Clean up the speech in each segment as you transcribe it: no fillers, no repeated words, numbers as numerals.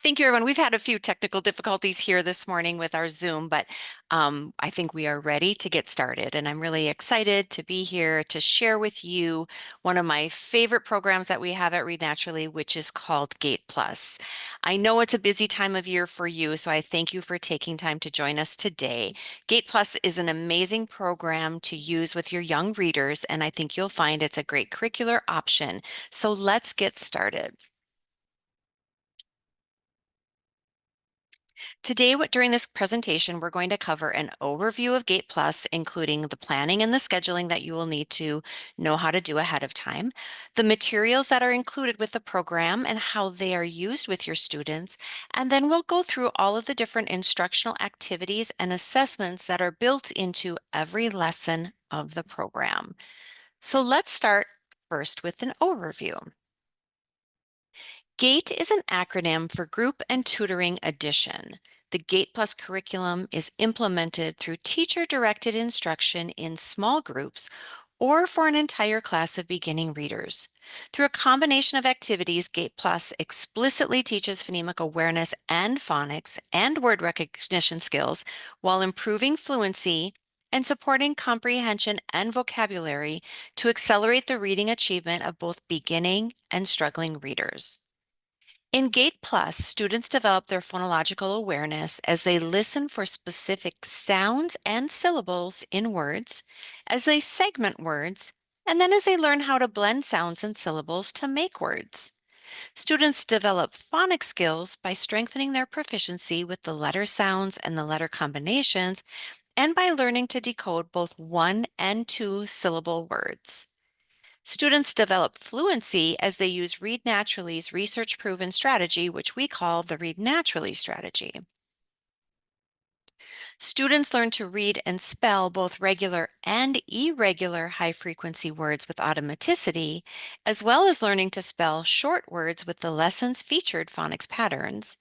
Thank you, everyone. We've had a few technical difficulties here this morning with our Zoom, but I think we are ready to get started. And I'm really excited to be here to share with you one of my favorite programs that we have at Read Naturally, which is called Gate Plus. I know it's a busy time of year for you, so I thank you for taking time to join us today. Gate Plus is an amazing program to use with your young readers, and I think you'll find it's a great curricular option. So let's get started. Today, during this presentation, we're going to cover an overview of Gate Plus, including the planning and the scheduling that you will need to know how to do ahead of time, the materials that are included with the program and how they are used with your students, and then we'll go through all of the different instructional activities and assessments that are built into every lesson of the program. So let's start first with an overview. GATE is an acronym for Group and Tutoring Addition. The GATE Plus curriculum is implemented through teacher-directed instruction in small groups or for an entire class of beginning readers. Through a combination of activities, GATE Plus explicitly teaches phonemic awareness and phonics and word recognition skills while improving fluency and supporting comprehension and vocabulary to accelerate the reading achievement of both beginning and struggling readers. In GATE Plus, students develop their phonological awareness as they listen for specific sounds and syllables in words, as they segment words, and then as they learn how to blend sounds and syllables to make words. Students develop phonics skills by strengthening their proficiency with the letter sounds and the letter combinations, and by learning to decode both one and two syllable words. Students develop fluency as they use Read Naturally's research-proven strategy, which we call the Read Naturally strategy. Students learn to read and spell both regular and irregular high-frequency words with automaticity, as well as learning to spell short words with the lesson's featured phonics patterns.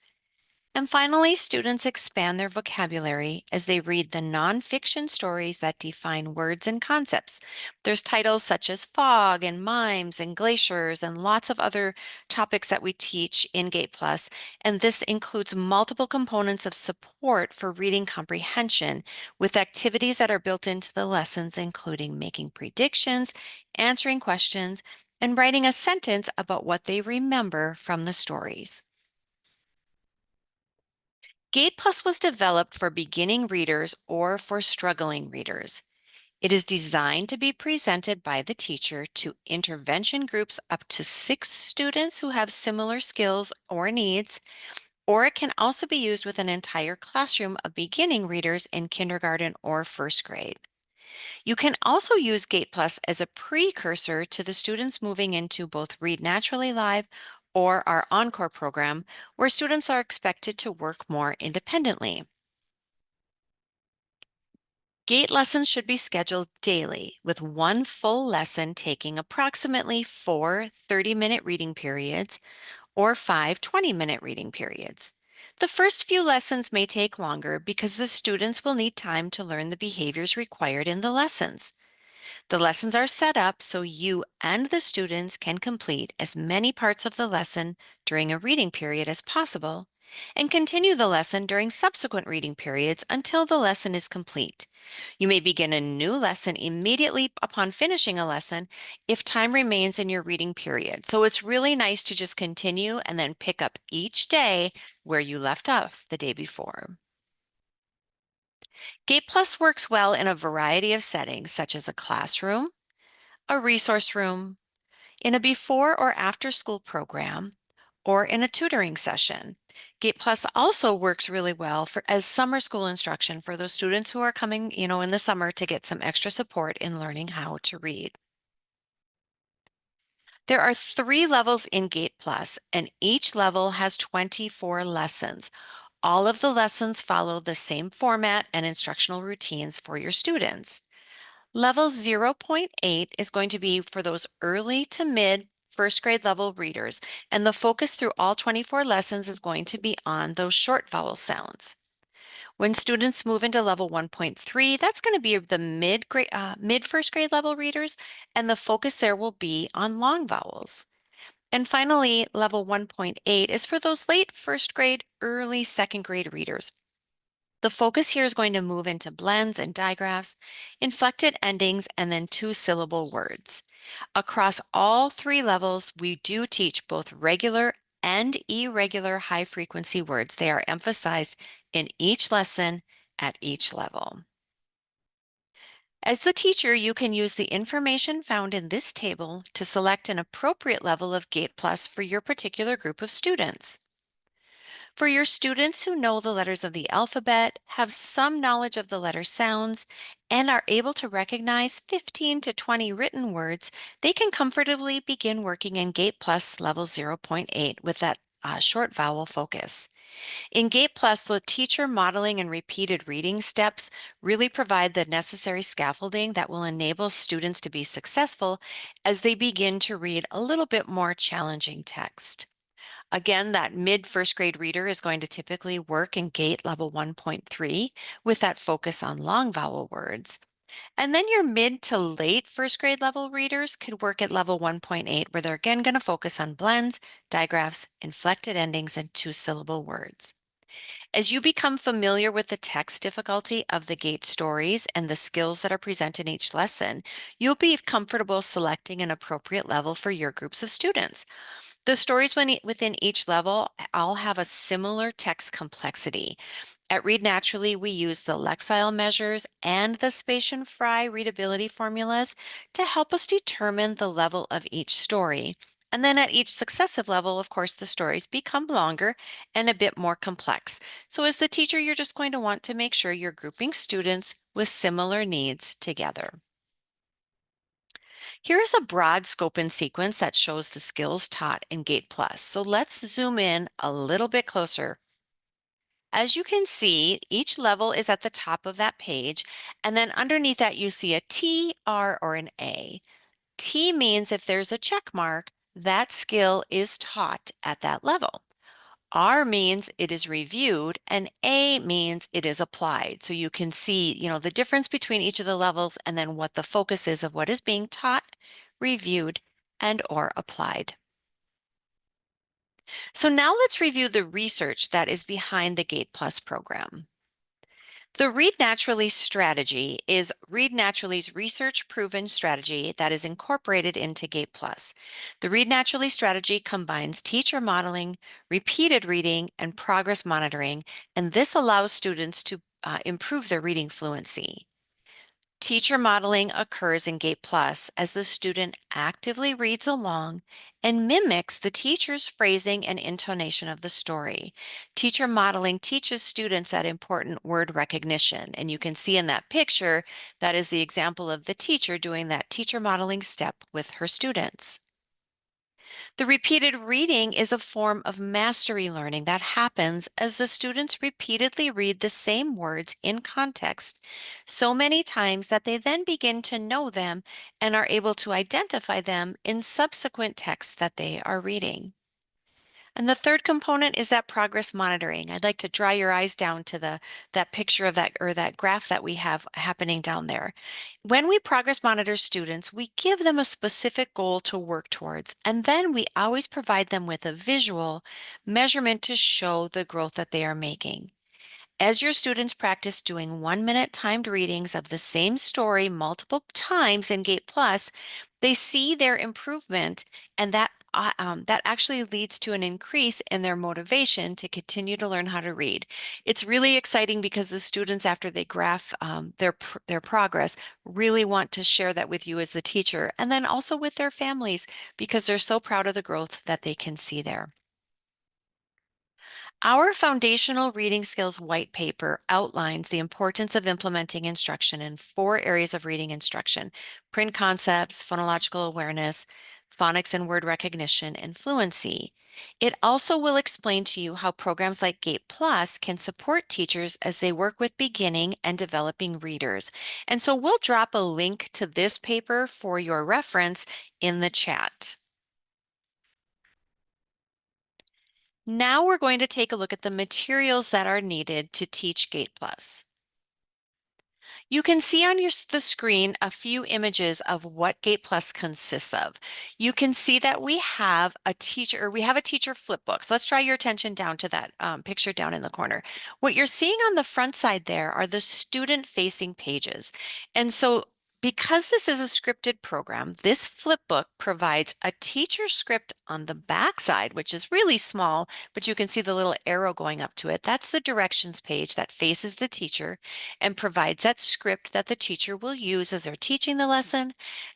And finally, students expand their vocabulary as they read the nonfiction stories that define words and concepts. There's titles such as fog and mimes and glaciers and lots of other topics that we teach in Gate Plus, and this includes multiple components of support for reading comprehension with activities that are built into the lessons, including making predictions, answering questions, and writing a sentence about what they remember from the stories. Gate Plus was developed for beginning readers or for struggling readers. It is designed to be presented by the teacher to intervention groups up to 6 students who have similar skills or needs, or it can also be used with an entire classroom of beginning readers in kindergarten or first grade. You can also use Gate Plus as a precursor to the students moving into both Read Naturally Live or our Encore program, where students are expected to work more independently. Gate lessons should be scheduled daily, with one full lesson taking approximately 4 30-minute reading periods or 5 20-minute reading periods. The first few lessons may take longer because the students will need time to learn the behaviors required in the lessons. The lessons are set up so you and the students can complete as many parts of the lesson during a reading period as possible and continue the lesson during subsequent reading periods until the lesson is complete. You may begin a new lesson immediately upon finishing a lesson if time remains in your reading period. So it's really nice to just continue and then pick up each day where you left off the day before. Gate Plus works well in a variety of settings, such as a classroom, a resource room, in a before or after school program, or in a tutoring session. Gate Plus also works really well as summer school instruction for those students who are coming, in the summer to get some extra support in learning how to read. There are 3 levels in Gate Plus, and each level has 24 lessons. All of the lessons follow the same format and instructional routines for your students. Level 0.8 is going to be for those early to mid first grade level readers, and the focus through all 24 lessons is going to be on those short vowel sounds. When students move into level 1.3, that's going to be the mid first grade level readers, and the focus there will be on long vowels. And finally, level 1.8 is for those late first grade, early second grade readers. The focus here is going to move into blends and digraphs, inflected endings, and then two-syllable words. Across all three levels, we do teach both regular and irregular high-frequency words. They are emphasized in each lesson at each level. As the teacher, you can use the information found in this table to select an appropriate level of Gate Plus for your particular group of students. For your students who know the letters of the alphabet, have some knowledge of the letter sounds, and are able to recognize 15 to 20 written words, they can comfortably begin working in Gate Plus level 0.8 with that short vowel focus. In Gate Plus, the teacher modeling and repeated reading steps really provide the necessary scaffolding that will enable students to be successful as they begin to read a little bit more challenging text. Again, that mid first grade reader is going to typically work in Gate level 1.3 with that focus on long vowel words. And then your mid to late first grade level readers could work at level 1.8, where they're again going to focus on blends, digraphs, inflected endings, and two-syllable words. As you become familiar with the text difficulty of the Gate stories and the skills that are present in each lesson, you'll be comfortable selecting an appropriate level for your groups of students. The stories within each level all have a similar text complexity. At Read Naturally, we use the Lexile measures and the Spation-Fry readability formulas to help us determine the level of each story. And then at each successive level, of course, the stories become longer and a bit more complex. So as the teacher, you're just going to want to make sure you're grouping students with similar needs together. Here is a broad scope and sequence that shows the skills taught in Gate Plus. So let's zoom in a little bit closer. As you can see, each level is at the top of that page, and then underneath that you see a T, R, or an A. T means if there's a check mark, that skill is taught at that level. R means it is reviewed, and A means it is applied. So you can see, the difference between each of the levels and then what the focus is of what is being taught, reviewed, and or applied. So now let's review the research that is behind the Gate Plus program. The Read Naturally strategy is Read Naturally's research-proven strategy that is incorporated into Gate Plus. The Read Naturally strategy combines teacher modeling, repeated reading, and progress monitoring, and this allows students to improve their reading fluency. Teacher modeling occurs in Gate Plus as the student actively reads along and mimics the teacher's phrasing and intonation of the story. Teacher modeling teaches students that important word recognition, and you can see in that picture that is the example of the teacher doing that teacher modeling step with her students. The repeated reading is a form of mastery learning that happens as the students repeatedly read the same words in context so many times that they then begin to know them and are able to identify them in subsequent texts that they are reading. And the third component is that progress monitoring. I'd like to draw your eyes down to that picture of that or that graph that we have happening down there. When we progress monitor students, we give them a specific goal to work towards, and then we always provide them with a visual measurement to show the growth that they are making. As your students practice doing 1-minute timed readings of the same story multiple times in Gate Plus, they see their improvement, and that actually leads to an increase in their motivation to continue to learn how to read. It's really exciting because the students, after they graph their progress, really want to share that with you as the teacher, and then also with their families because they're so proud of the growth that they can see there. Our foundational reading skills white paper outlines the importance of implementing instruction in 4 areas of reading instruction: print concepts, phonological awareness, phonics and word recognition, and fluency. It also will explain to you how programs like Gate Plus can support teachers as they work with beginning and developing readers. And so we'll drop a link to this paper for your reference in the chat. Now we're going to take a look at the materials that are needed to teach Gate Plus. You can see on the screen a few images of what Gate Plus consists of. You can see that we have a teacher flipbook. So let's draw your attention down to that picture down in the corner. What you're seeing on the front side there are the student-facing pages. And so because this is a scripted program, this flipbook provides a teacher script on the back side, which is really small, but you can see the little arrow going up to it. That's the directions page that faces the teacher and provides that script that the teacher will use as they're teaching the lesson,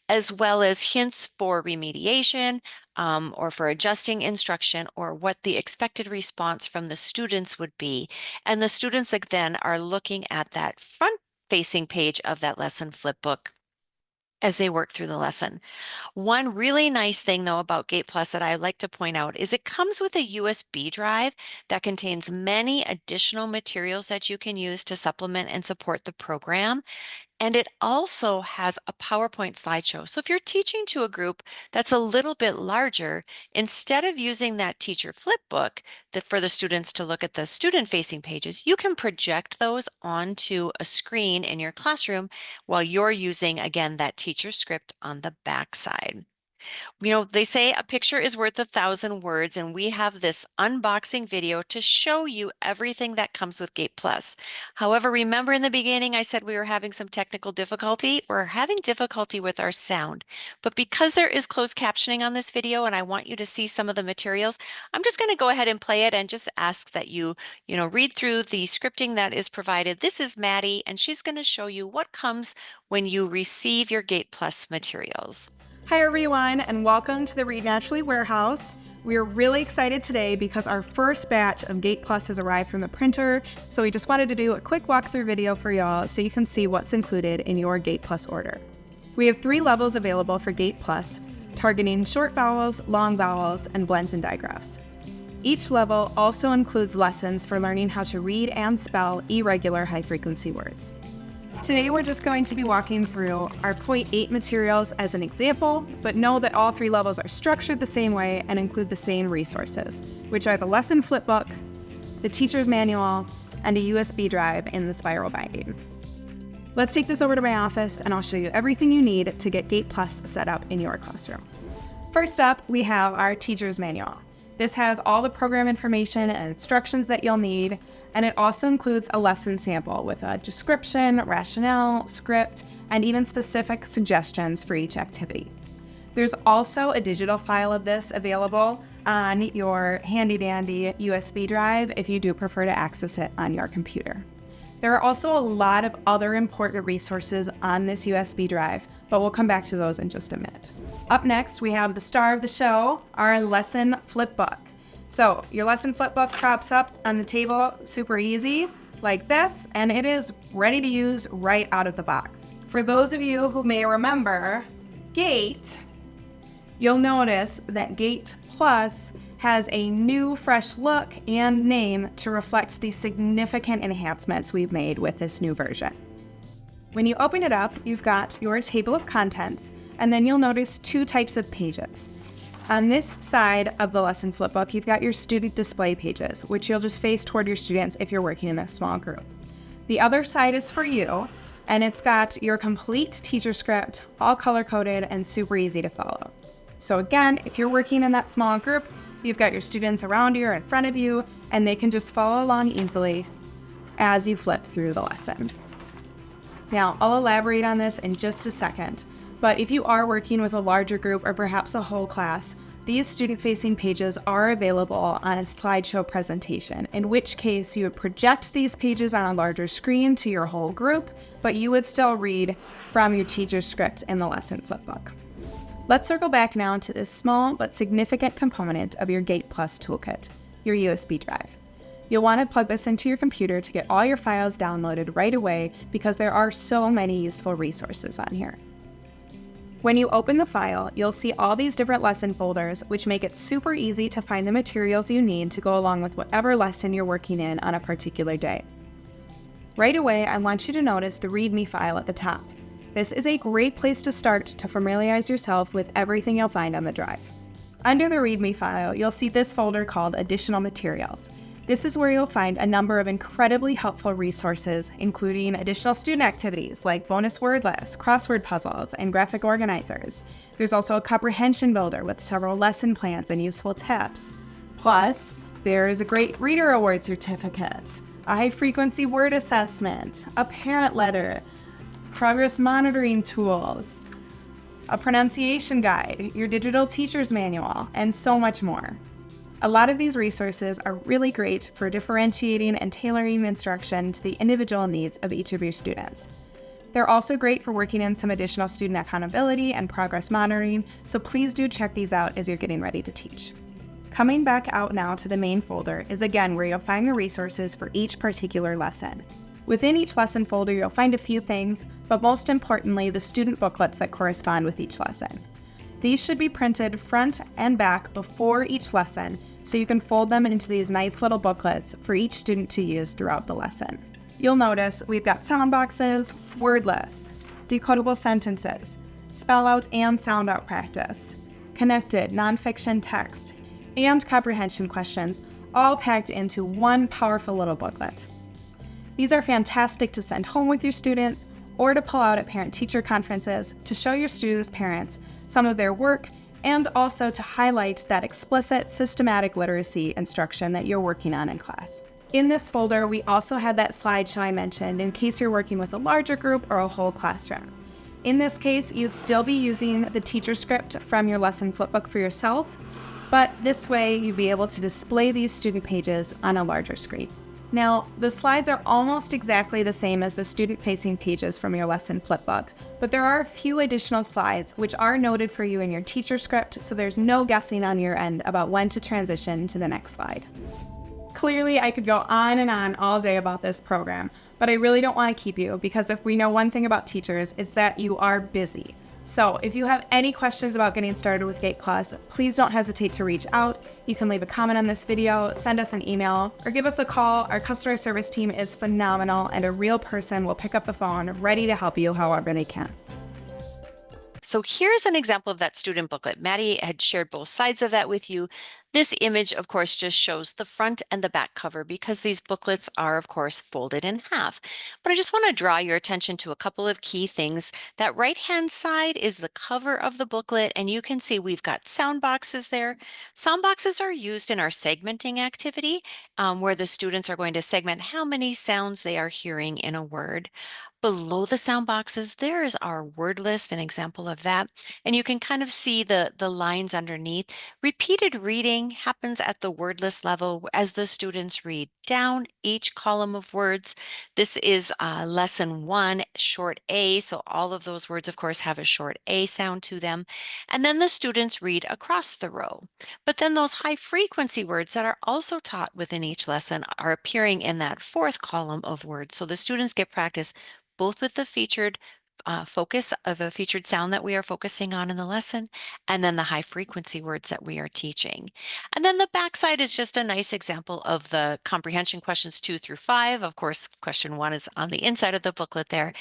as well as hints for remediation or for adjusting instruction or what the expected response from the students would be. And the students then are looking at that front-facing page of that lesson flipbook as they work through the lesson. One really nice thing though about Gate Plus that I like to point out is it comes with a USB drive that contains many additional materials that you can use to supplement and support the program. And it also has a PowerPoint slideshow. So if you're teaching to a group that's a little bit larger, instead of using that teacher flipbook for the students to look at the student-facing pages, you can project those onto a screen in your classroom while you're using, again, that teacher script on the backside. You know, they say a picture is worth 1,000 words, and we have this unboxing video to show you everything that comes with Gate Plus. However, remember in the beginning, I said we were having some technical difficulty. We're having difficulty with our sound, but because there is closed captioning on this video and I want you to see some of the materials, I'm just going to go ahead and play it and just ask that you read through the scripting that is provided. This is Maddie, and she's going to show you what comes when you receive your Gate Plus materials. Hi everyone, and welcome to the Read Naturally warehouse. We are really excited today because our first batch of Gate Plus has arrived from the printer, so we just wanted to do a quick walkthrough video for y'all so you can see what's included in your Gate Plus order. We have 3 levels available for Gate Plus, targeting short vowels, long vowels, and blends and digraphs. Each level also includes lessons for learning how to read and spell irregular high-frequency words. Today we're just going to be walking through our Point 8 materials as an example, but know that all 3 levels are structured the same way and include the same resources, which are the lesson flipbook, the teacher's manual, and a USB drive in the spiral binding. Let's take this over to my office and I'll show you everything you need to get Gate Plus set up in your classroom. First up, we have our teacher's manual. This has all the program information and instructions that you'll need, and it also includes a lesson sample with a description, rationale, script, and even specific suggestions for each activity. There's also a digital file of this available on your handy-dandy USB drive if you do prefer to access it on your computer. There are also a lot of other important resources on this USB drive, but we'll come back to those in just a minute. Up next, we have the star of the show, our lesson flipbook. So your lesson flipbook props up on the table super easy like this, and it is ready to use right out of the box. For those of you who may remember Gate, you'll notice that Gate Plus has a new fresh look and name to reflect the significant enhancements we've made with this new version. When you open it up, you've got your table of contents, and then you'll notice 2 types of pages. On this side of the lesson flipbook, you've got your student display pages, which you'll just face toward your students if you're working in a small group. The other side is for you, and it's got your complete teacher script, all color-coded and super easy to follow. So again, if you're working in that small group, you've got your students around you or in front of you, and they can just follow along easily as you flip through the lesson. Now, I'll elaborate on this in just a second. But if you are working with a larger group or perhaps a whole class, these student-facing pages are available on a slideshow presentation, in which case you would project these pages on a larger screen to your whole group, but you would still read from your teacher's script in the lesson flipbook. Let's circle back now to this small but significant component of your Gate Plus toolkit, your USB drive. You'll want to plug this into your computer to get all your files downloaded right away because there are so many useful resources on here. When you open the file, you'll see all these different lesson folders, which make it super easy to find the materials you need to go along with whatever lesson you're working in on a particular day. Right away, I want you to notice the README file at the top. This is a great place to start to familiarize yourself with everything you'll find on the drive. Under the README file, you'll see this folder called Additional Materials. This is where you'll find a number of incredibly helpful resources, including additional student activities like bonus word lists, crossword puzzles, and graphic organizers. There's also a comprehension builder with several lesson plans and useful tips. Plus, there is a great Reader Award certificate, a high-frequency word assessment, a parent letter, progress monitoring tools, a pronunciation guide, your digital teacher's manual, and so much more. A lot of these resources are really great for differentiating and tailoring instruction to the individual needs of each of your students. They're also great for working in some additional student accountability and progress monitoring, so please do check these out as you're getting ready to teach. Coming back out now to the main folder is again where you'll find the resources for each particular lesson. Within each lesson folder, you'll find a few things, but most importantly, the student booklets that correspond with each lesson. These should be printed front and back before each lesson, so you can fold them into these nice little booklets for each student to use throughout the lesson. You'll notice we've got sound boxes, word lists, decodable sentences, spell out and sound out practice, connected nonfiction text, and comprehension questions, all packed into one powerful little booklet. These are fantastic to send home with your students or to pull out at parent-teacher conferences to show your students' parents some of their work and also to highlight that explicit systematic literacy instruction that you're working on in class. In this folder, we also have that slideshow I mentioned in case you're working with a larger group or a whole classroom. In this case, you'd still be using the teacher script from your lesson flipbook for yourself, but this way you'd be able to display these student pages on a larger screen. Now, the slides are almost exactly the same as the student-facing pages from your lesson flipbook, but there are a few additional slides which are noted for you in your teacher script, so there's no guessing on your end about when to transition to the next slide. Clearly, I could go on and on all day about this program, but I really don't want to keep you because if we know one thing about teachers, it's that you are busy. So if you have any questions about getting started with Gate Plus, please don't hesitate to reach out. You can leave a comment on this video, send us an email, or give us a call. Our customer service team is phenomenal and a real person will pick up the phone ready to help you however they can. So here's an example of that student booklet. Maddie had shared both sides of that with you. This image, of course, just shows the front and the back cover because these booklets are, of course, folded in half. But I just want to draw your attention to a couple of key things. That right-hand side is the cover of the booklet, and you can see we've got sound boxes there. Sound boxes are used in our segmenting activity, where the students are going to segment how many sounds they are hearing in a word. Below the sound boxes, there is our word list, an example of that. And you can kind of see the lines underneath. Repeated reading happens at the word list level as the students read down each column of words. This is lesson 1, short A. So all of those words, of course, have a short A sound to them. And then the students read across the row. But then those high frequency words that are also taught within each lesson are appearing in that 4th column of words. So the students get practice both with the featured focus of the featured sound that we are focusing on in the lesson, and then the high frequency words that we are teaching. And then the backside is just a nice example of the comprehension questions 2 through 5. Of course, question 1 is on the inside of the booklet there.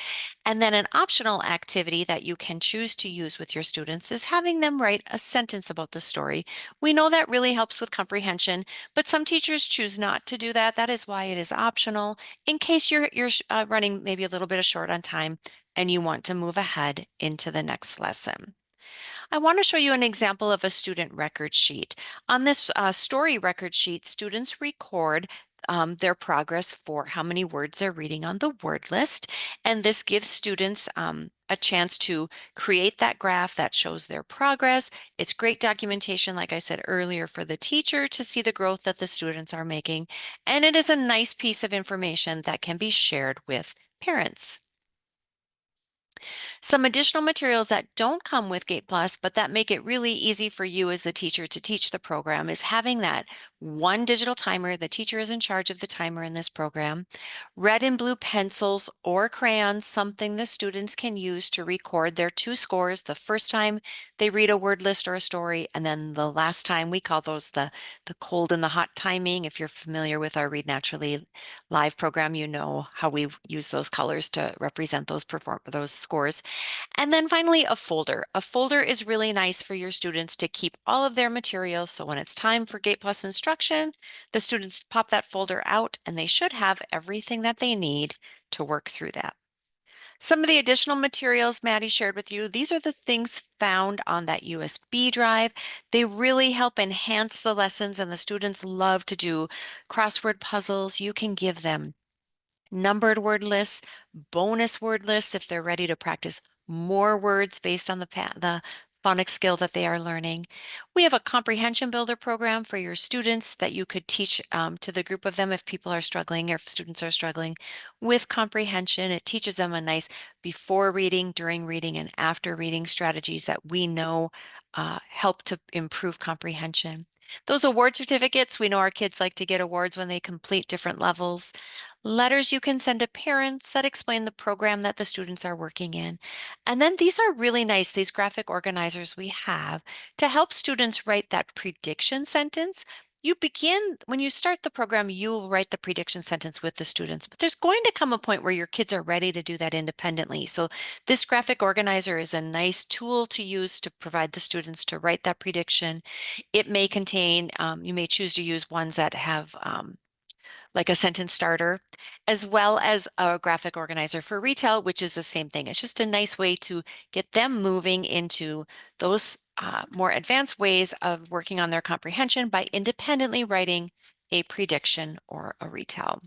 And then an optional activity that you can choose to use with your students is having them write a sentence about the story. We know that really helps with comprehension, but some teachers choose not to do that. That is why it is optional in case you're running maybe a little bit of short on time and you want to move ahead into the next lesson. I want to show you an example of a student record sheet. On this story record sheet, students record their progress for how many words they're reading on the word list. And this gives students a chance to create that graph that shows their progress. It's great documentation, like I said earlier, for the teacher to see the growth that the students are making. And it is a nice piece of information that can be shared with parents. Some additional materials that don't come with Gate Plus, but that make it really easy for you as the teacher to teach the program is having that one digital timer. The teacher is in charge of the timer in this program. Red and blue pencils or crayons, something the students can use to record their 2 scores the first time they read a word list or a story, and then the last time. We call those the cold and the hot timing. If you're familiar with our Read Naturally live program, you know how we use those colors to represent those scores. scores. And then finally, a folder. A folder is really nice for your students to keep all of their materials. So when it's time for Gate Plus instruction, the students pop that folder out and they should have everything that they need to work through that. Some of the additional materials Maddie shared with you, these are the things found on that USB drive. They really help enhance the lessons, and the students love to do crossword puzzles. You can give them numbered word lists, bonus word lists if they're ready to practice more words based on the phonics skill that they are learning. We have a comprehension builder program for your students that you could teach to the group of them if people are struggling or if students are struggling with comprehension. It teaches them a nice before reading, during reading, and after reading strategies that we know help to improve comprehension. Those award certificates, we know our kids like to get awards when they complete different levels. Letters you can send to parents that explain the program that the students are working in. And then these are really nice, these graphic organizers we have to help students write that prediction sentence. You begin, when you start the program, you'll write the prediction sentence with the students, but there's going to come a point where your kids are ready to do that independently. So this graphic organizer is a nice tool to use to provide the students to write that prediction. It may contain, you may choose to use ones that have like a sentence starter, as well as a graphic organizer for retail, which is the same thing. It's just a nice way to get them moving into those more advanced ways of working on their comprehension by independently writing a prediction or a retell.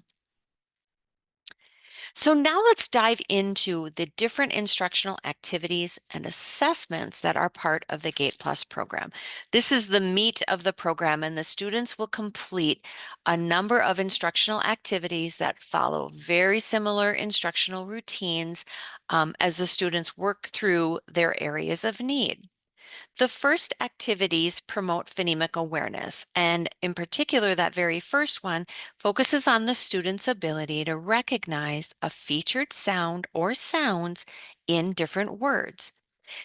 So now let's dive into the different instructional activities and assessments that are part of the Gate Plus program. This is the meat of the program, and the students will complete a number of instructional activities that follow very similar instructional routines as the students work through their areas of need. The first activities promote phonemic awareness, and in particular, that very first one focuses on the student's ability to recognize a featured sound or sounds in different words.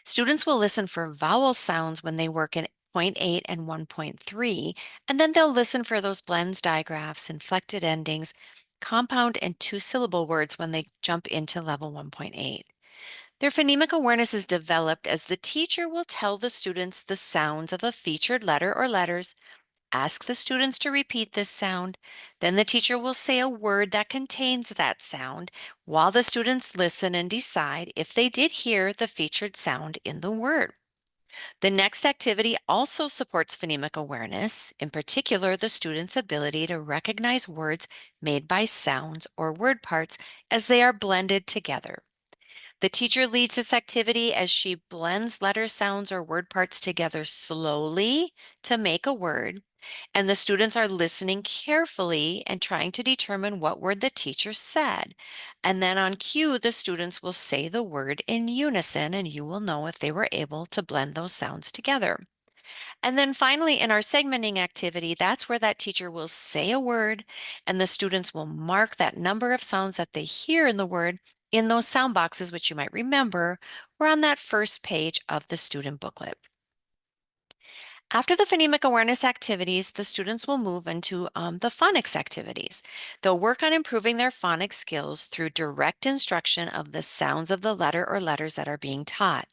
Students will listen for vowel sounds when they work in point 8 and 1.3, and then they'll listen for those blends, digraphs, inflected endings, compound and two-syllable words when they jump into level 1.8. Their phonemic awareness is developed as the teacher will tell the students the sounds of a featured letter or letters, ask the students to repeat this sound, then the teacher will say a word that contains that sound while the students listen and decide if they did hear the featured sound in the word. The next activity also supports phonemic awareness, in particular the student's ability to recognize words made by sounds or word parts as they are blended together. The teacher leads this activity as she blends letter sounds or word parts together slowly to make a word, and the students are listening carefully and trying to determine what word the teacher said. And then on cue, the students will say the word in unison, and you will know if they were able to blend those sounds together. And then finally, in our segmenting activity, that's where that teacher will say a word and the students will mark that number of sounds that they hear in the word in those sound boxes, which you might remember were on that first page of the student booklet. After the phonemic awareness activities, the students will move into the phonics activities. They'll work on improving their phonics skills through direct instruction of the sounds of the letter or letters that are being taught.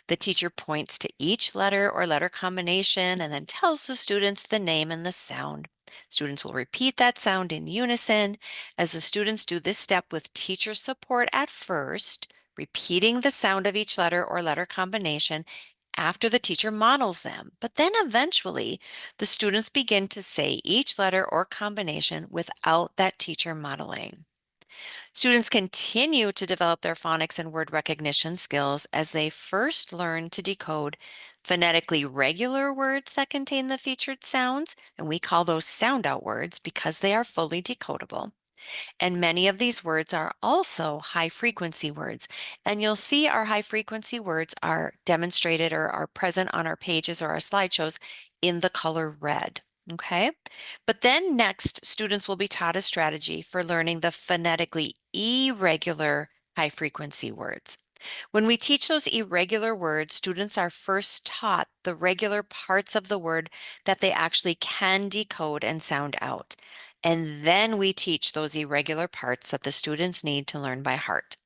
The teacher points to each letter or letter combination and then tells the students the name and the sound. Students will repeat that sound in unison. As the students do this step with teacher support at first, repeating the sound of each letter or letter combination after the teacher models them. But then eventually, the students begin to say each letter or combination without that teacher modeling. Students continue to develop their phonics and word recognition skills as they first learn to decode phonetically regular words that contain the featured sounds, and we call those sound out words because they are fully decodable. And many of these words are also high frequency words. And you'll see our high frequency words are demonstrated or are present on our pages or our slideshows in the color red. Okay. But then next, students will be taught a strategy for learning the phonetically irregular high frequency words. When we teach those irregular words, students are first taught the regular parts of the word that they actually can decode and sound out. And then we teach those irregular parts that the students need to learn by heart.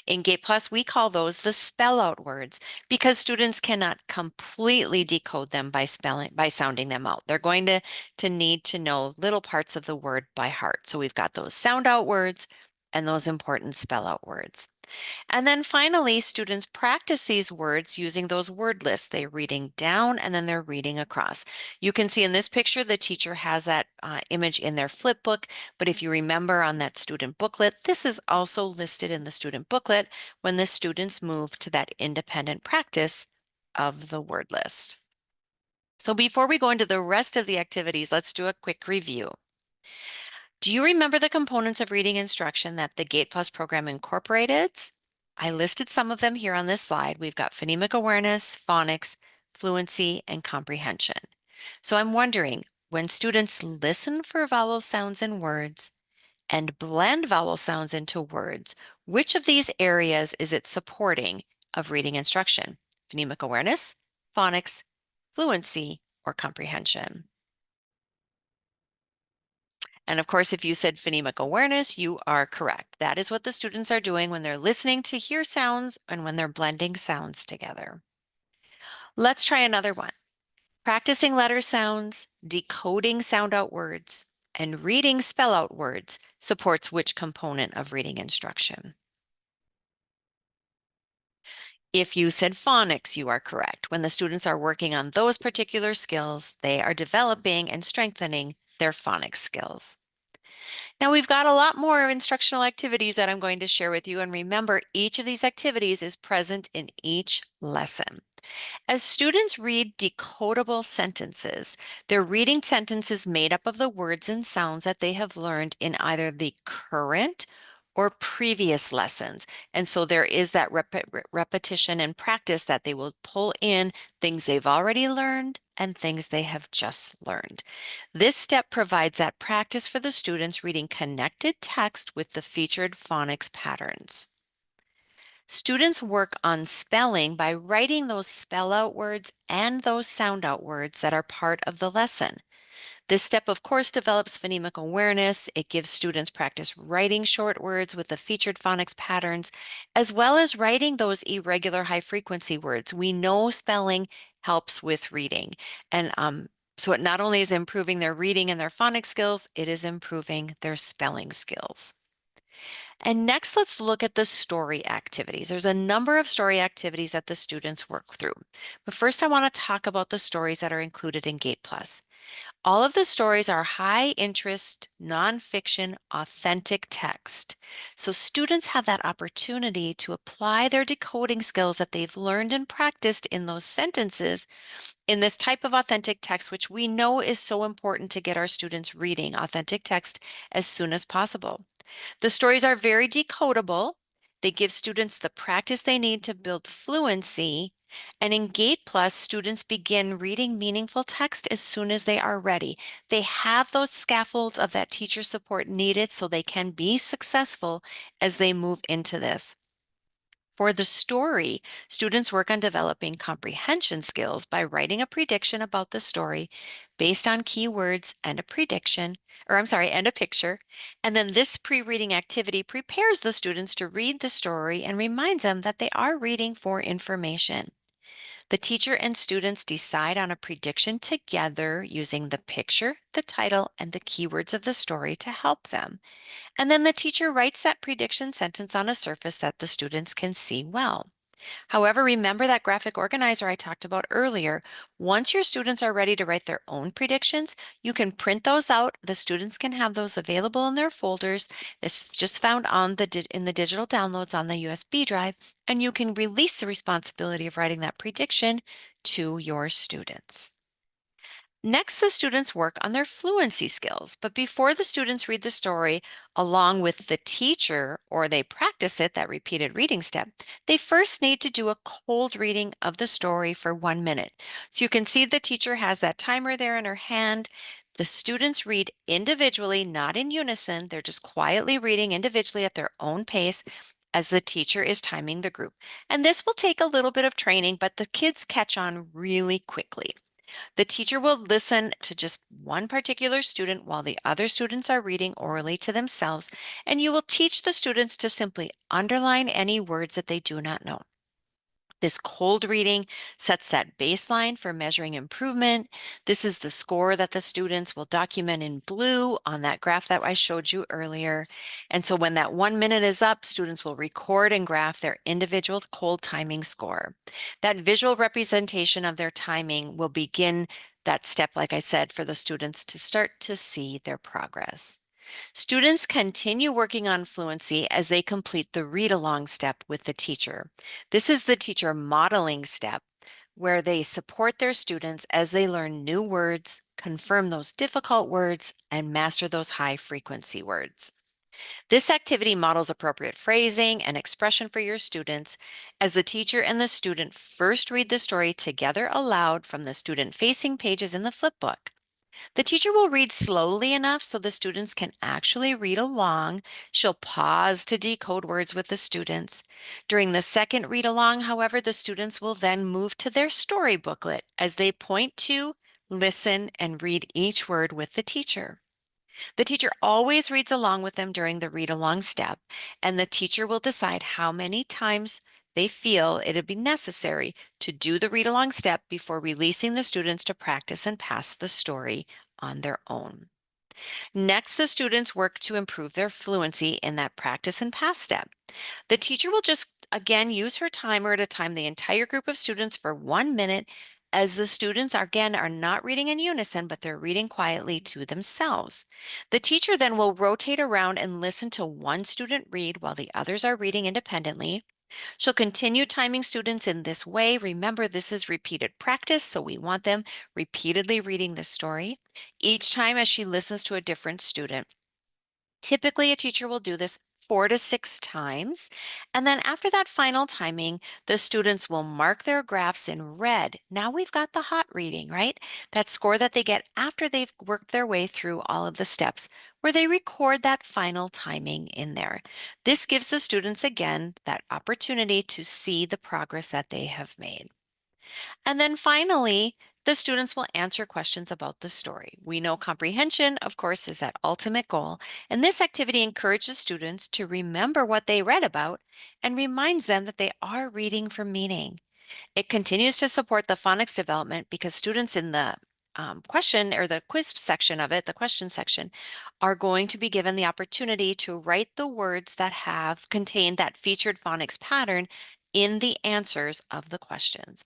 In Gate Plus, we call those the spell out words because students cannot completely decode them by sounding them out. They're going to need to know little parts of the word by heart. So we've got those sound out words and those important spell out words. And then finally, students practice these words using those word lists. They're reading down and then they're reading across. You can see in this picture, the teacher has that image in their flip book, but if you remember on that student booklet, this is also listed in the student booklet when the students move to that independent practice of the word list. So before we go into the rest of the activities, let's do a quick review. Do you remember the components of reading instruction that the Gate Plus program incorporated? I listed some of them here on this slide. We've got phonemic awareness, phonics, fluency, and comprehension. So I'm wondering, when students listen for vowel sounds in words and blend vowel sounds into words, which of these areas is it supporting of reading instruction? Phonemic awareness, phonics, fluency, or comprehension? And of course, if you said phonemic awareness, you are correct. That is what the students are doing when they're listening to hear sounds and when they're blending sounds together. Let's try another one. Practicing letter sounds, decoding sound out words, and reading spell out words supports which component of reading instruction? If you said phonics, you are correct. When the students are working on those particular skills, they are developing and strengthening their phonics skills. Now we've got a lot more instructional activities that I'm going to share with you. And remember, each of these activities is present in each lesson. As students read decodable sentences, they're reading sentences made up of the words and sounds that they have learned in either the current or previous lessons. And so there is that repetition and practice that they will pull in things they've already learned and things they have just learned. This step provides that practice for the students reading connected text with the featured phonics patterns. Students work on spelling by writing those spell out words and those sound out words that are part of the lesson. This step, of course, develops phonemic awareness. It gives students practice writing short words with the featured phonics patterns, as well as writing those irregular high frequency words. We know spelling helps with reading. And so it not only is improving their reading and their phonics skills, it is improving their spelling skills. And next, let's look at the story activities. There's a number of story activities that the students work through. But first, I want to talk about the stories that are included in Gate Plus. All of the stories are high interest, nonfiction, authentic text. So students have that opportunity to apply their decoding skills that they've learned and practiced in those sentences in this type of authentic text, which we know is so important to get our students reading authentic text as soon as possible. The stories are very decodable. They give students the practice they need to build fluency. And in Gate Plus, students begin reading meaningful text as soon as they are ready. They have those scaffolds of that teacher support needed so they can be successful as they move into this. For the story, students work on developing comprehension skills by writing a prediction about the story based on keywords and a prediction, and a picture. And then this pre-reading activity prepares the students to read the story and reminds them that they are reading for information. The teacher and students decide on a prediction together using the picture, the title, and the keywords of the story to help them. And then the teacher writes that prediction sentence on a surface that the students can see well. However, remember that graphic organizer I talked about earlier. Once your students are ready to write their own predictions, you can print those out. The students can have those available in their folders. This just found on in the digital downloads on the USB drive, and you can release the responsibility of writing that prediction to your students. Next, the students work on their fluency skills, but before the students read the story along with the teacher or they practice it, that repeated reading step, they first need to do a cold reading of the story for 1 minute. So you can see the teacher has that timer there in her hand. The students read individually, not in unison. They're just quietly reading individually at their own pace as the teacher is timing the group. And this will take a little bit of training, but the kids catch on really quickly. The teacher will listen to just one particular student while the other students are reading orally to themselves, and you will teach the students to simply underline any words that they do not know. This cold reading sets that baseline for measuring improvement. This is the score that the students will document in blue on that graph that I showed you earlier. And so when that 1 minute is up, students will record and graph their individual cold timing score. That visual representation of their timing will begin that step, like I said, for the students to start to see their progress. Students continue working on fluency as they complete the read along step with the teacher. This is the teacher modeling step where they support their students as they learn new words, confirm those difficult words, and master those high frequency words. This activity models appropriate phrasing and expression for your students as the teacher and the student first read the story together aloud from the student facing pages in the flipbook. The teacher will read slowly enough so the students can actually read along. She'll pause to decode words with the students. During the second read along, however, the students will then move to their story booklet as they point to, listen, and read each word with the teacher. The teacher always reads along with them during the read along step, and the teacher will decide how many times they feel it'd be necessary to do the read along step before releasing the students to practice and pass the story on their own. Next, the students work to improve their fluency in that practice and pass step. The teacher will just again use her timer to time the entire group of students for 1 minute as the students again are not reading in unison, but they're reading quietly to themselves. The teacher then will rotate around and listen to one student read while the others are reading independently. She'll continue timing students in this way. Remember, this is repeated practice, so we want them repeatedly reading the story each time as she listens to a different student. Typically, a teacher will do this 4 to 6 times. And then after that final timing, the students will mark their graphs in red. Now we've got the hot reading, right? That score that they get after they've worked their way through all of the steps, where they record that final timing in there. This gives the students, again, that opportunity to see the progress that they have made. And then finally, the students will answer questions about the story. We know comprehension, of course, is that ultimate goal, and this activity encourages students to remember what they read about and reminds them that they are reading for meaning. It continues to support the phonics development because students in the question or the quiz section of it, the question section, are going to be given the opportunity to write the words that have contained that featured phonics pattern in the answers of the questions.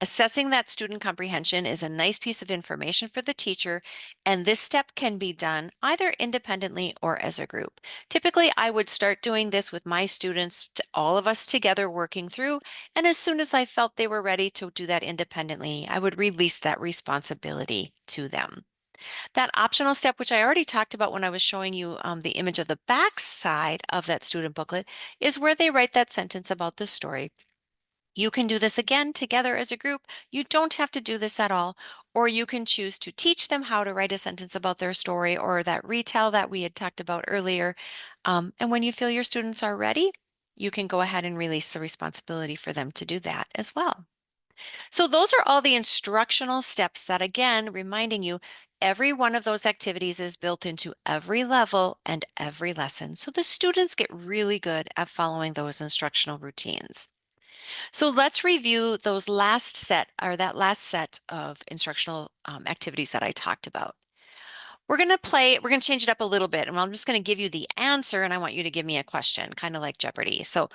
Assessing that student comprehension is a nice piece of information for the teacher, and this step can be done either independently or as a group. Typically, I would start doing this with my students, all of us together working through, and as soon as I felt they were ready to do that independently, I would release that responsibility to them. That optional step, which I already talked about when I was showing you the image of the back side of that student booklet, is where they write that sentence about the story. You can do this again together as a group. You don't have to do this at all, or you can choose to teach them how to write a sentence about their story or that retell that we had talked about earlier. And when you feel your students are ready, you can go ahead and release the responsibility for them to do that as well. So those are all the instructional steps that, again, reminding you, every one of those activities is built into every level and every lesson. So the students get really good at following those instructional routines. So let's review those last set or that last set of instructional activities that I talked about. We're going to change it up a little bit, and I'm just going to give you the answer, and I want you to give me a question, kind of like Jeopardy. So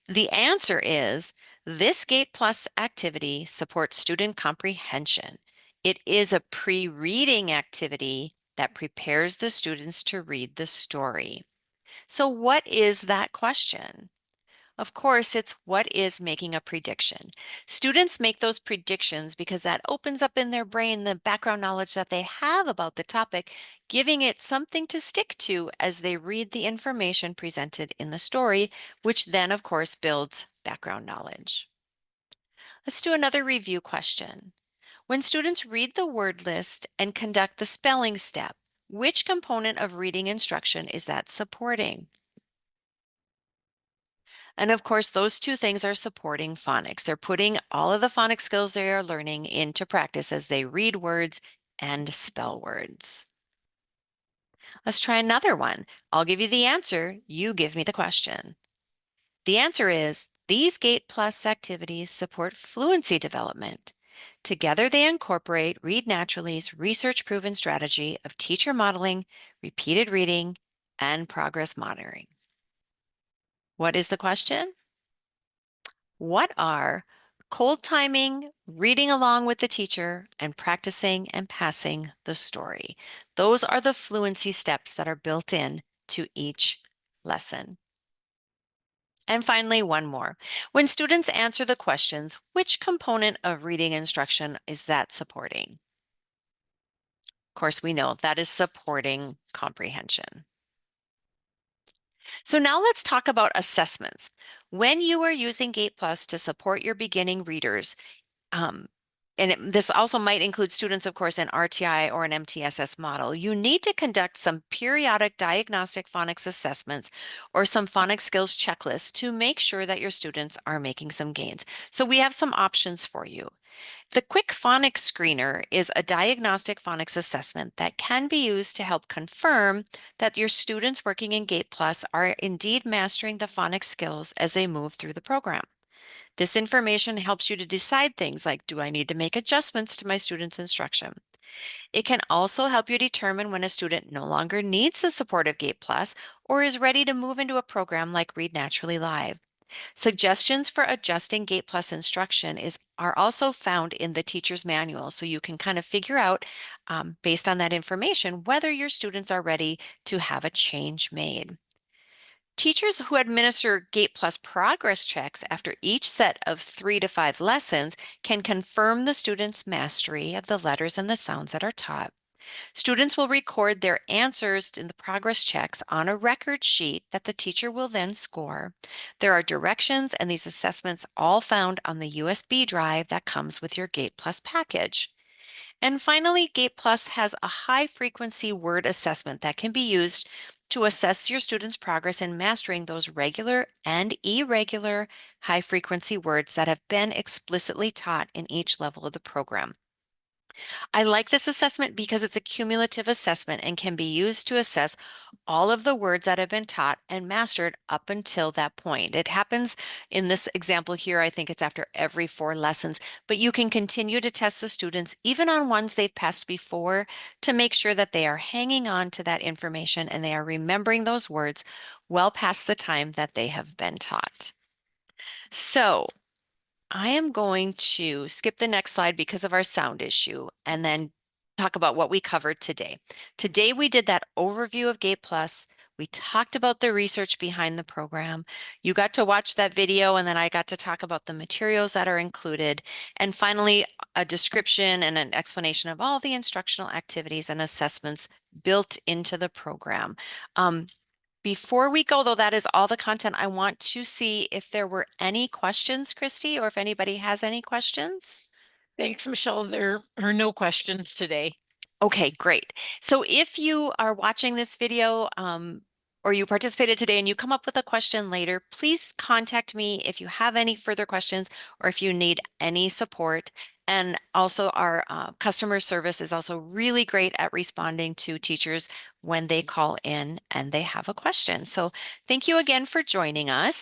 the answer is this Gate Plus activity supports student comprehension. It is a pre-reading activity that prepares the students to read the story. So what is that question? Of course, it's what is making a prediction. Students make those predictions because that opens up in their brain the background knowledge that they have about the topic, giving it something to stick to as they read the information presented in the story, which then, of course, builds background knowledge. Let's do another review question. When students read the word list and conduct the spelling step, which component of reading instruction is that supporting? And of course, those two things are supporting phonics. They're putting all of the phonics skills they are learning into practice as they read words and spell words. Let's try another one. I'll give you the answer. You give me the question. The answer is these Gate Plus activities support fluency development. Together, they incorporate Read Naturally's research proven strategy of teacher modeling, repeated reading, and progress monitoring. What is the question? What are cold timing, reading along with the teacher, and practicing and passing the story? Those are the fluency steps that are built in to each lesson. And finally, one more. When students answer the questions, which component of reading instruction is that supporting? Of course, we know that is supporting comprehension. So now let's talk about assessments. When you are using Gate Plus to support your beginning readers, um, this also might include students, of course, in RTI or an MTSS model. You need to conduct some periodic diagnostic phonics assessments or some phonics skills checklists to make sure that your students are making some gains. So we have some options for you. The Quick Phonics Screener is a diagnostic phonics assessment that can be used to help confirm that your students working in Gate Plus are indeed mastering the phonics skills as they move through the program. This information helps you to decide things like, do I need to make adjustments to my student's instruction? It can also help you determine when a student no longer needs the support of Gate Plus or is ready to move into a program like Read Naturally Live. Suggestions for adjusting Gate Plus instruction are also found in the teacher's manual, so you can kind of figure out, based on that information, whether your students are ready to have a change made. Teachers who administer Gate Plus progress checks after each set of 3 to 5 lessons can confirm the student's mastery of the letters and the sounds that are taught. Students will record their answers in the progress checks on a record sheet that the teacher will then score. There are directions and these assessments all found on the USB drive that comes with your Gate Plus package. And finally, Gate Plus has a high frequency word assessment that can be used to assess your students' progress in mastering those regular and irregular high frequency words that have been explicitly taught in each level of the program. I like this assessment because it's a cumulative assessment and can be used to assess all of the words that have been taught and mastered up until that point. It happens in this example here, I think it's after every 4 lessons, but you can continue to test the students even on ones they've passed before to make sure that they are hanging on to that information and they are remembering those words well past the time that they have been taught. So I am going to skip the next slide because of our sound issue and then talk about what we covered today. Today we did that overview of Gate Plus. We talked about the research behind the program. You got to watch that video and then I got to talk about the materials that are included. And finally, a description and an explanation of all the instructional activities and assessments built into the program. Before we go, though, that is all the content. I want to see if there were any questions, Christy, or if anybody has any questions. Thanks, Michelle. There are no questions today. Okay, great. So if you are watching this video or you participated today and you come up with a question later, please contact me if you have any further questions or if you need any support. And also our customer service is also really great at responding to teachers when they call in and they have a question. So thank you again for joining us.